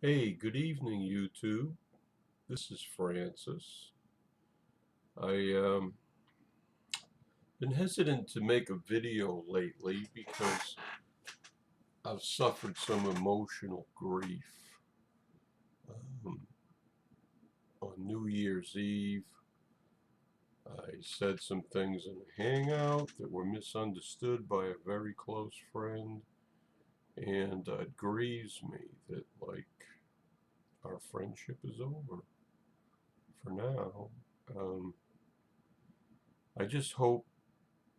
Hey, good evening, YouTube. This is Francis. I been hesitant to make a video lately because I've suffered some emotional grief. Um, on New Year's Eve, I said some things in a hangout that were misunderstood by a very close friend, and it grieves me that, our friendship is over for now. Um, I just hope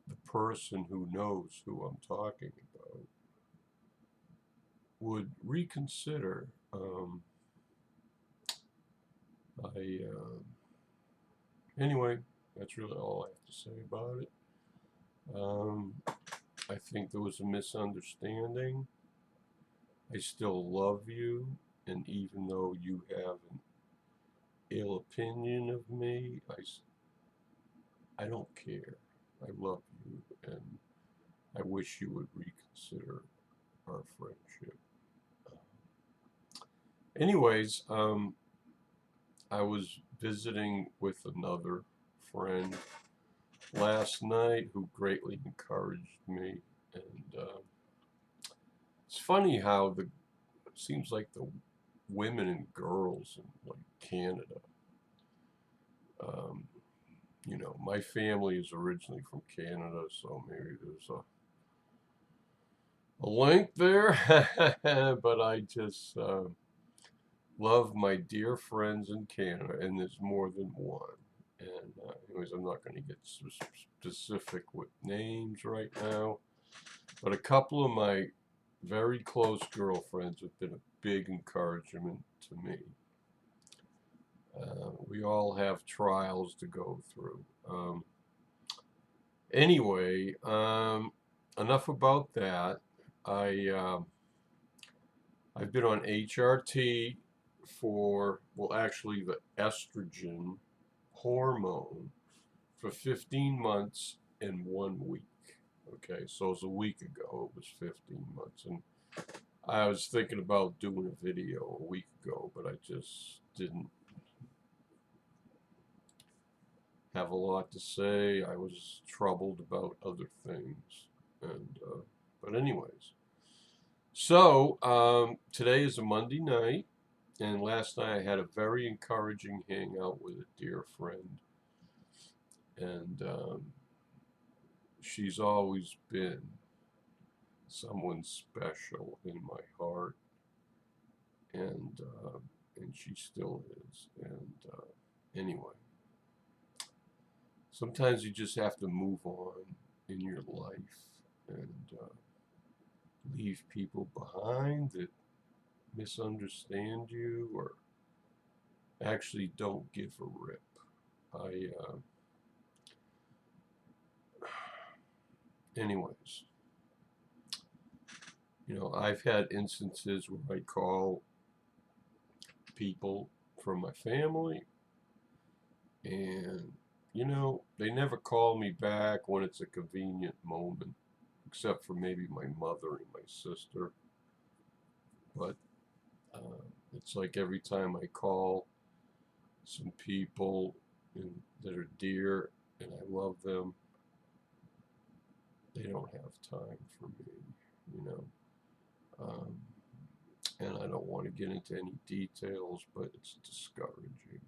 the person who knows who I'm talking about would reconsider. I Anyway, that's really all I have to say about it. Um, I think there was a misunderstanding. I still love you, and even though you have an ill opinion of me, I don't care. I love you, and I wish you would reconsider our friendship. Anyways, I was visiting with another friend last night who greatly encouraged me, and it's funny how the it seems like the women and girls in Canada. Um, my family is originally from Canada, so maybe there's a link there. But I just love my dear friends in Canada, and there's more than one. And anyways, I'm not going to get specific with names right now, but a couple of my very close girlfriends have been a big encouragement to me. We all have trials to go through. Anyway, enough about that. I I've been on HRT for, well, actually the estrogen hormone for 15 months and 1 week. Okay, so it was a week ago. It was 15 months, and I was thinking about doing a video a week ago, but I just didn't have a lot to say. I was troubled about other things, and but anyways. So today is a Monday night, and last night I had a very encouraging hangout with a dear friend, and she's always been someone special in my heart, and she still is. And anyway, sometimes you just have to move on in your life and leave people behind that misunderstand you or actually don't give a rip. I, anyways, I've had instances where I call people from my family, and they never call me back when it's a convenient moment, except for maybe my mother and my sister. But it's like every time I call some people that are dear and I love them, they don't have time for me, you know. Um, and I don't want to get into any details, but it's discouraging.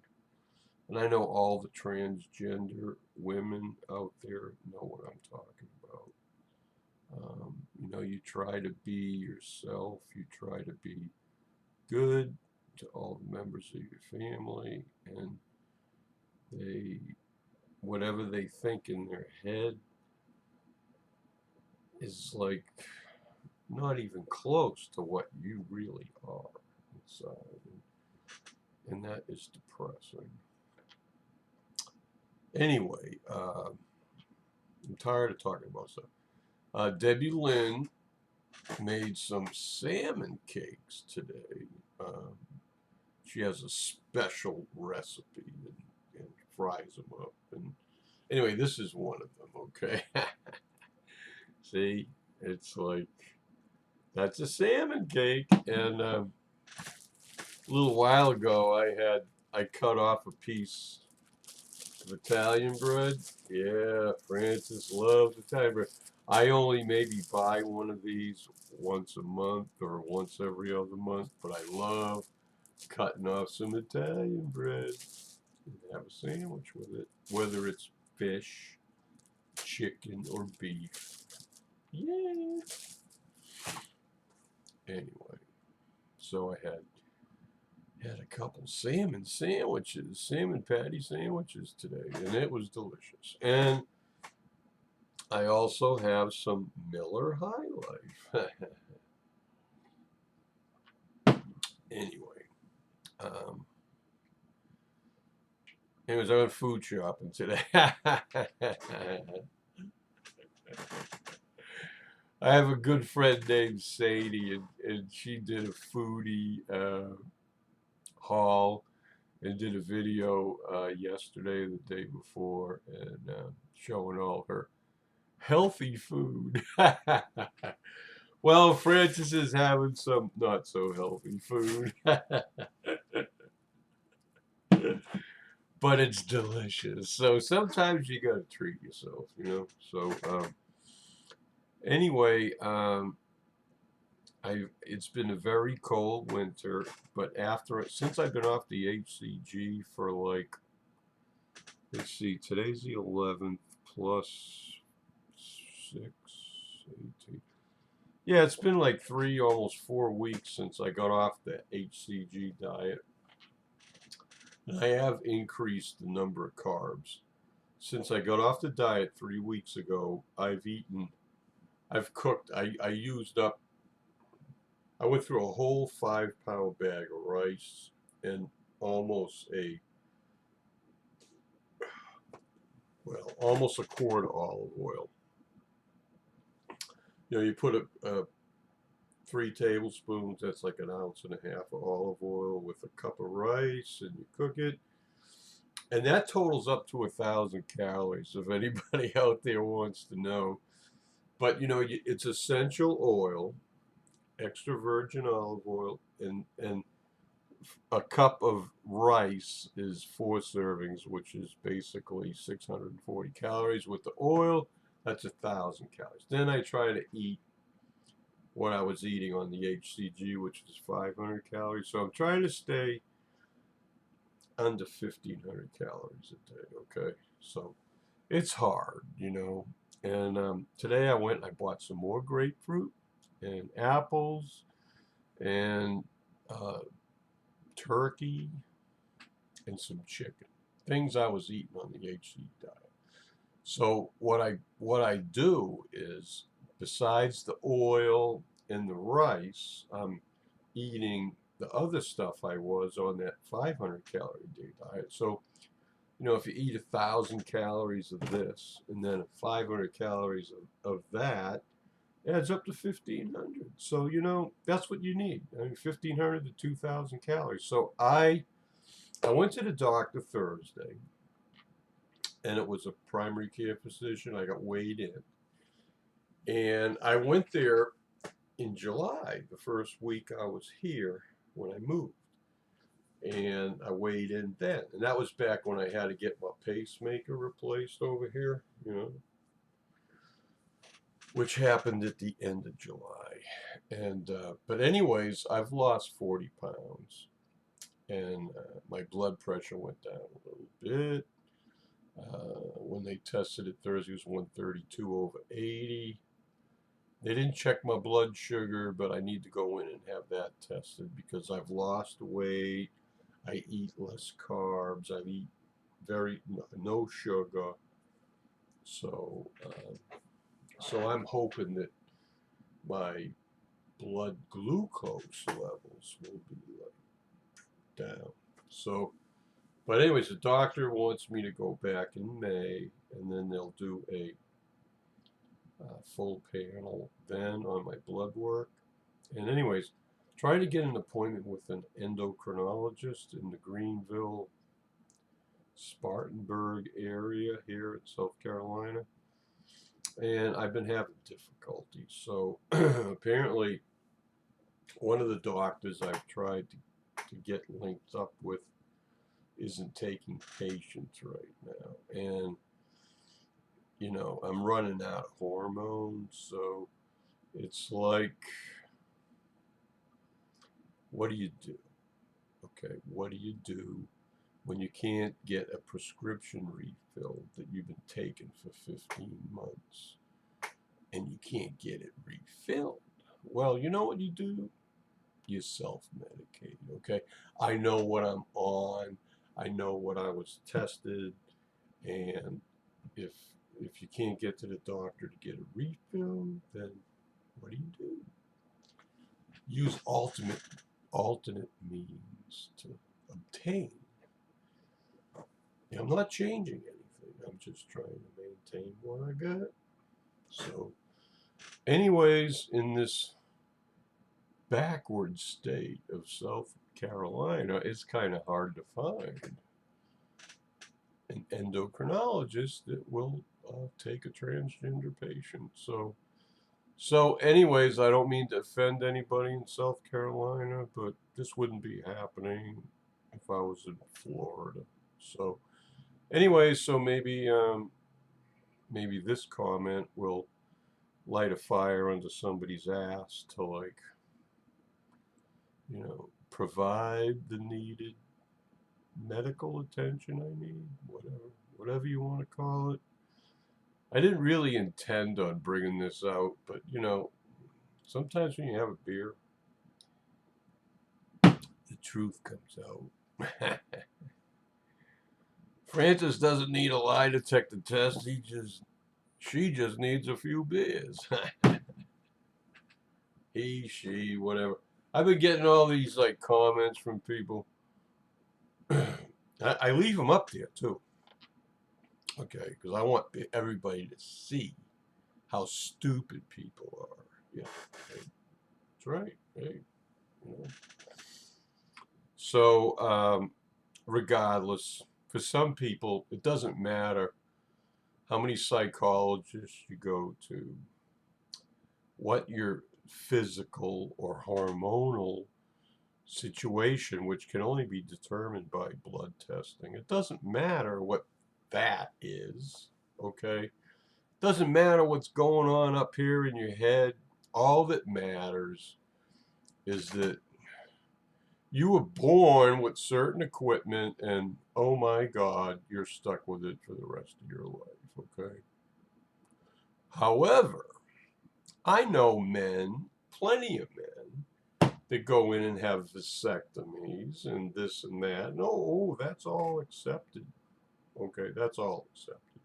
And I know all the transgender women out there know what I'm talking about. You try to be yourself, you try to be good to all the members of your family, and they, whatever they think in their head, is like not even close to what you really are inside. And that is depressing. Anyway, I'm tired of talking about stuff. Debbie Lynn made some salmon cakes today. Um, she has a special recipe and fries them up. And anyway, this is one of them, okay? See, it's like, that's a salmon cake. And A little while ago, I cut off a piece of Italian bread. Yeah, Francis loves Italian bread. I only maybe buy one of these once a month or once every other month, but I love cutting off some Italian bread and have a sandwich with it, whether it's fish, chicken, or beef. Yeah. Anyway, so I had a couple salmon patty sandwiches today, and it was delicious. And I also have some Miller High Life. Anyway, um, anyways, I went food shopping today. I have a good friend named Sadie, and she did a foodie haul and did a video yesterday, the day before, and showing all her healthy food. Well, Francis is having some not so healthy food, but it's delicious. So sometimes you gotta treat yourself, you know. So anyway, it's been a very cold winter, but since I've been off the HCG for like, let's see, today's the 11th plus 6, 18. Yeah, it's been like 3, almost 4 weeks since I got off the HCG diet. And I have increased the number of carbs. Since I got off the diet 3 weeks ago, I've cooked, I used up, I went through a whole 5-pound bag of rice and almost almost a quart of olive oil. You know, you put 3 tablespoons, that's like 1.5 ounces of olive oil with a cup of rice, and you cook it. And that totals up to 1,000 calories, if anybody out there wants to know. But, you know, it's essential oil, extra virgin olive oil, and a cup of rice is 4 servings, which is basically 640 calories. With the oil, that's 1,000 calories. Then I try to eat what I was eating on the HCG, which is 500 calories. So I'm trying to stay under 1,500 calories a day, okay? So it's hard, you know. And today I went and I bought some more grapefruit and apples and turkey and some chicken. Things I was eating on the HCG diet. So what I do is, besides the oil and the rice, I'm eating the other stuff I was on that 500 calorie a day diet. So, you know, if you eat 1,000 calories of this and then 500 calories of that, it adds up to 1,500. So, you know, that's what you need. I mean, 1,500 to 2,000 calories. So I went to the doctor Thursday, and it was a primary care physician. I got weighed in. And I went there in July, the first week I was here when I moved. And I weighed in then. And that was back when I had to get my pacemaker replaced over here, you know, which happened at the end of July. And but anyways, I've lost 40 pounds, and my blood pressure went down a little bit. When they tested it Thursday, it was 132 over 80. They didn't check my blood sugar, but I need to go in and have that tested because I've lost weight. I eat less carbs. I eat no sugar. So, so I'm hoping that my blood glucose levels will be like down. So, but anyways, the doctor wants me to go back in May, and then they'll do a full panel then on my blood work. And anyways, trying to get an appointment with an endocrinologist in the Greenville, Spartanburg area here in South Carolina. And I've been having difficulty. So apparently one of the doctors I've tried to to get linked up with isn't taking patients right now. And, you know, I'm running out of hormones, so it's like, what do you do? Okay, what do you do when you can't get a prescription refilled that you've been taking for 15 months and you can't get it refilled? Well, you know what you do? You self-medicate, okay? I know what I'm on. I know what I was tested, and if you can't get to the doctor to get a refill, then what do? Use alternate means to obtain. I'm not changing anything. I'm just trying to maintain what I got. So, anyways, in this backward state of South Carolina, it's kind of hard to find an endocrinologist that will take a transgender patient. So anyways, I don't mean to offend anybody in South Carolina, but this wouldn't be happening if I was in Florida. So anyways, so maybe this comment will light a fire under somebody's ass to, like, you know, provide the needed medical attention I need, whatever you want to call it. I didn't really intend on bringing this out, but, you know, sometimes when you have a beer, the truth comes out. Francis doesn't need a lie detector test. She just needs a few beers. He, she, whatever. I've been getting all these, like, comments from people. I leave them up there too. Okay, because I want everybody to see how stupid people are. Yeah, that's right. Hey, you know. So, regardless, for some people, it doesn't matter how many psychologists you go to, what your physical or hormonal situation, which can only be determined by blood testing. It doesn't matter what that is, okay? Doesn't matter what's going on up here in your head. All that matters is that you were born with certain equipment, and oh my God, you're stuck with it for the rest of your life, okay? However, I know men, plenty of men, that go in and have vasectomies and this and that. No, that's all accepted. Okay, that's all accepted.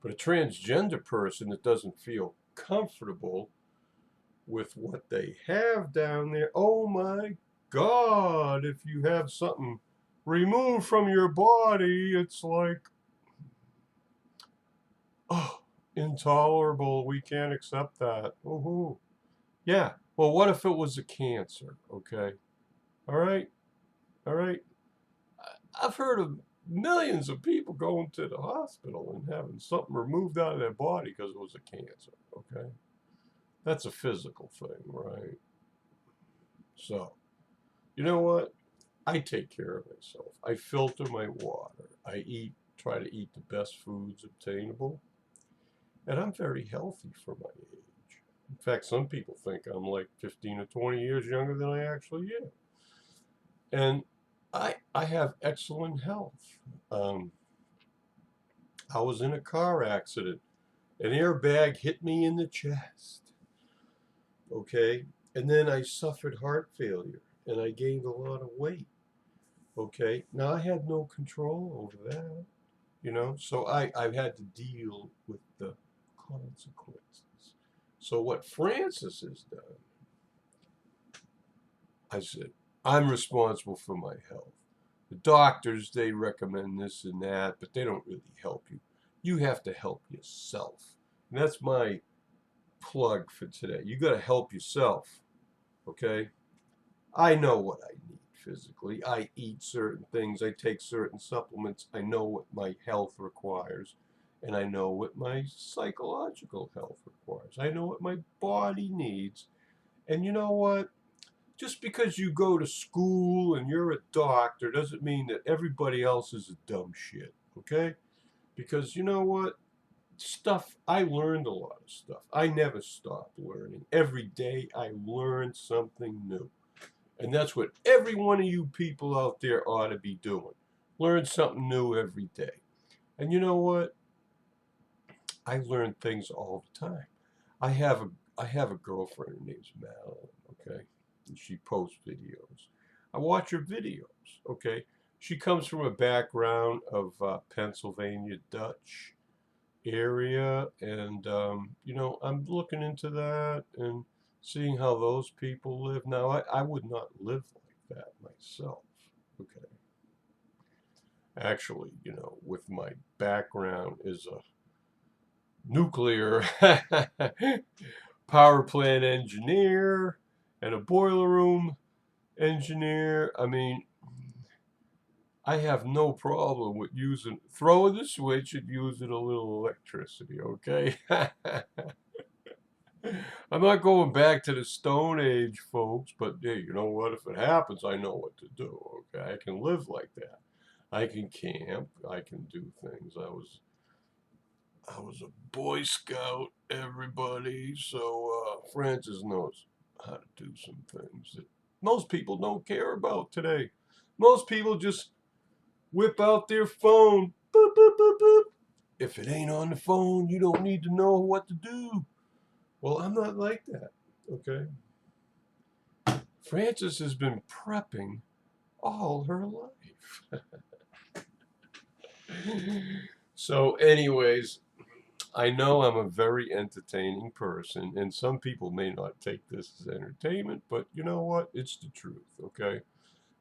But a transgender person that doesn't feel comfortable with what they have down there, oh my God, if you have something removed from your body, it's like, oh, intolerable. We can't accept that. Oh, yeah. Well, what if it was a cancer? Okay. All right. All right. I've heard of millions of people going to the hospital and having something removed out of their body because it was a cancer. Okay. That's a physical thing, right? So, you know what? I take care of myself. I filter my water. I try to eat the best foods obtainable. And I'm very healthy for my age. In fact, some people think I'm like 15 or 20 years younger than I actually am. And I have excellent health. I was in a car accident. An airbag hit me in the chest. Okay? And then I suffered heart failure and I gained a lot of weight. Okay? Now I had no control over that. You know? So I've had to deal with the consequences. So what Fran-Sez has done, I said, I'm responsible for my health. The doctors, they recommend this and that, but they don't really help you. You have to help yourself. And that's my plug for today. You got to help yourself, okay? I know what I need physically. I eat certain things. I take certain supplements. I know what my health requires. And I know what my psychological health requires. I know what my body needs. And you know what? Just because you go to school and you're a doctor doesn't mean that everybody else is a dumb shit, okay? Because you know what? I learned a lot of stuff. I never stopped learning. Every day I learned something new. And that's what every one of you people out there ought to be doing. Learn something new every day. And you know what? I learn things all the time. I have a I have a girlfriend. Her name's Madeline. Okay, and she posts videos. I watch her videos. Okay, she comes from a background of Pennsylvania Dutch area, and I'm looking into that and seeing how those people live. Now, I would not live like that myself. Okay, actually, with my background is a nuclear power plant engineer and a boiler room engineer. I mean, I have no problem with throwing the switch and using a little electricity, okay? I'm not going back to the Stone Age, folks, but hey, you know what? If it happens, I know what to do, okay? I can live like that. I can camp. I can do things. I was a Boy Scout, everybody, so Fran-Sez knows how to do some things that most people don't care about today. Most people just whip out their phone. Boop, boop, boop, boop. If it ain't on the phone, you don't need to know what to do. Well, I'm not like that, okay? Fran-Sez has been prepping all her life. So, anyways, I know I'm a very entertaining person, and some people may not take this as entertainment, but you know what? It's the truth, okay?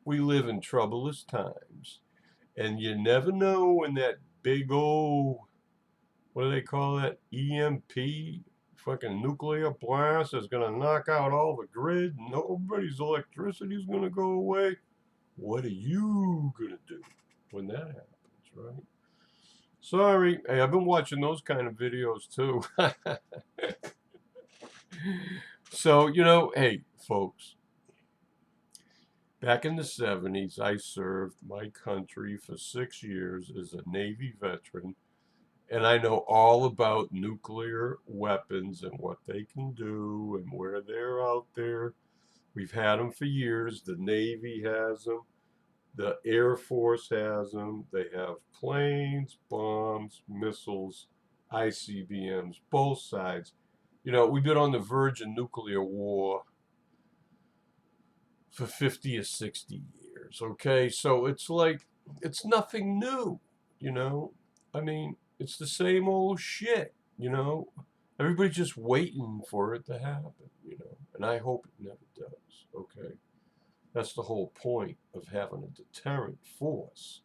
We live in troublous times, and you never know when that big old, what do they call that? EMP, fucking nuclear blast is going to knock out all the grid. Nobody's electricity is going to go away. What are you going to do when that happens, right? Sorry. Hey, I've been watching those kind of videos too. So, hey, folks, back in the 70s, I served my country for 6 years as a Navy veteran, and I know all about nuclear weapons and what they can do and where they're out there. We've had them for years. The Navy has them. The Air Force has them. They have planes, bombs, missiles, ICBMs, both sides. We've been on the verge of nuclear war for 50 or 60 years, okay? So it's like, it's nothing new, you know? I mean, it's the same old shit, you know? Everybody's just waiting for it to happen, And I hope it never does, okay? That's the whole point of having a deterrent force,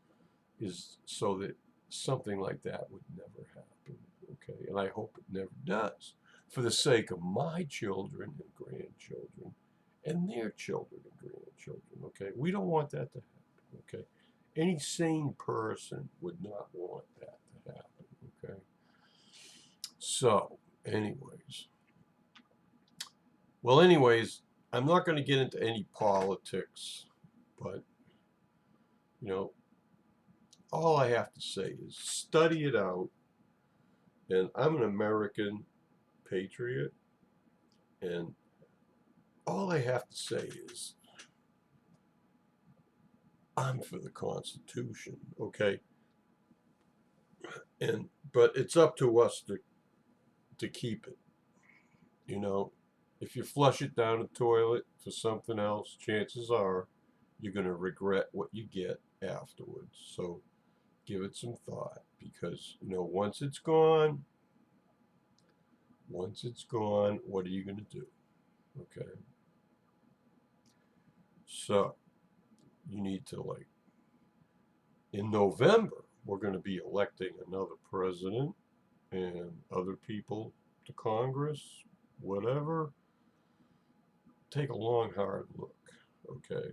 is so that something like that would never happen, okay? And I hope it never does, for the sake of my children and grandchildren and their children and grandchildren, okay? We don't want that to happen, okay? Any sane person would not want that to happen, okay? So, anyways. I'm not going to get into any politics, but, all I have to say is study it out. And I'm an American patriot, and all I have to say is I'm for the Constitution, okay? But it's up to us to keep it. If you flush it down the toilet for something else, chances are you're going to regret what you get afterwards. So give it some thought, because once it's gone, what are you going to do? Okay. So you need to, in November, we're going to be electing another president and other people to Congress, whatever. Take a long, hard look, okay?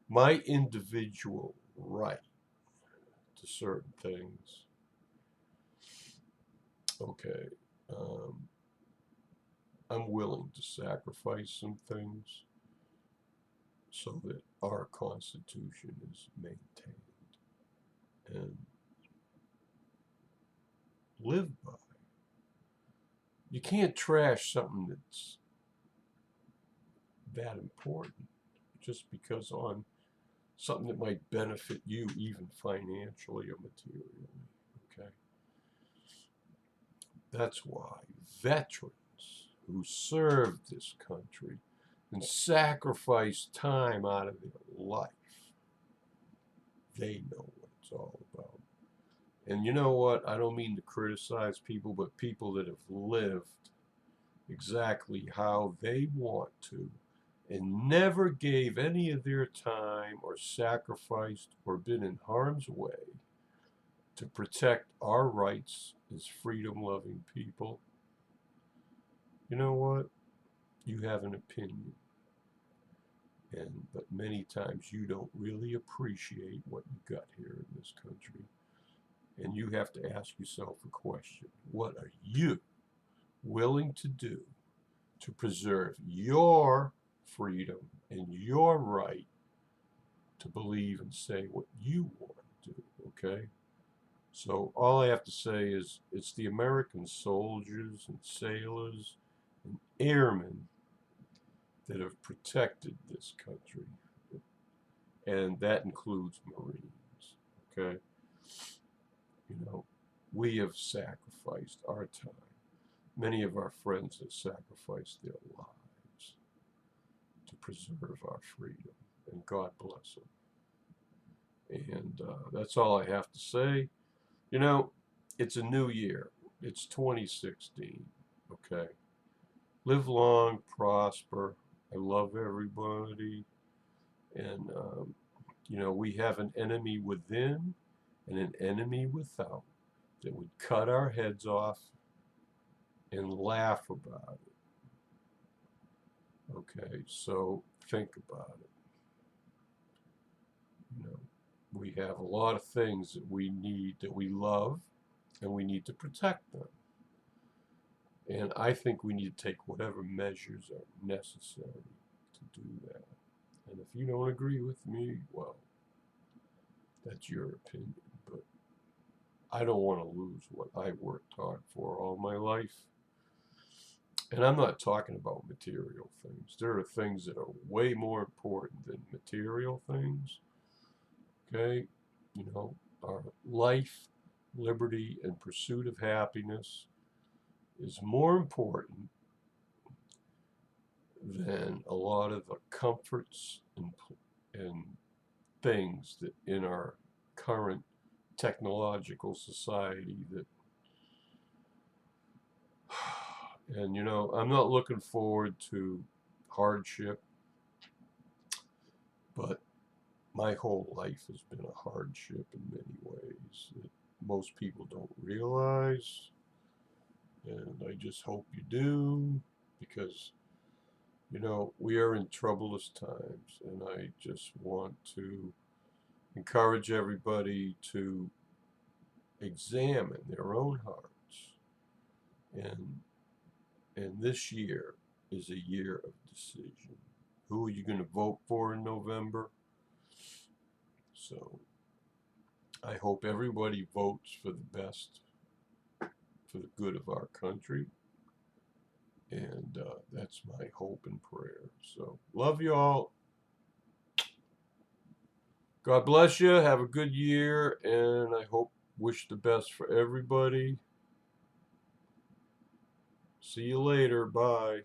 My individual right to certain things, okay, I'm willing to sacrifice some things, so that our Constitution is maintained and lived by. You can't trash something that's that important just because on something that might benefit you even financially or materially. Okay? That's why veterans who served this country and sacrificed time out of their life, they know what it's all about. And you know what? I don't mean to criticize people, but people that have lived exactly how they want to and never gave any of their time or sacrificed or been in harm's way to protect our rights as freedom-loving people. You know what? You have an opinion. But many times you don't really appreciate what you got here in this country. And you have to ask yourself a question. What are you willing to do to preserve your freedom and your right to believe and say what you want to do, okay? So all I have to say is it's the American soldiers and sailors and airmen that have protected this country. And that includes Marines, okay? You know, we have sacrificed our time. Many of our friends have sacrificed their lives to preserve our freedom, and God bless them. And that's all I have to say. You know, it's a new year. It's 2016, okay? Live long, prosper. I love everybody. And, you know, we have an enemy within and an enemy without that would cut our heads off and laugh about it. Okay, so think about it. You know, we have a lot of things that we need, that we love, and we need to protect them. And I think we need to take whatever measures are necessary to do that. And if you don't agree with me, well, that's your opinion. But I don't want to lose what I worked hard for all my life. And I'm not talking about material things. There are things that are way more important than material things. Okay? You know, our life, liberty, and pursuit of happiness is more important than a lot of the comforts and things that in our current technological society that and you know, I'm not looking forward to hardship, but my whole life has been a hardship in many ways that most people don't realize, and I just hope you do, because you know, we are in troublous times, and I just want to encourage everybody to examine their own hearts. And this year is a year of decision. Who are you going to vote for in November? So I hope everybody votes for the best, for the good of our country. And that's my hope and prayer. So love you all. God bless you. Have a good year. And I wish the best for everybody. See you later. Bye.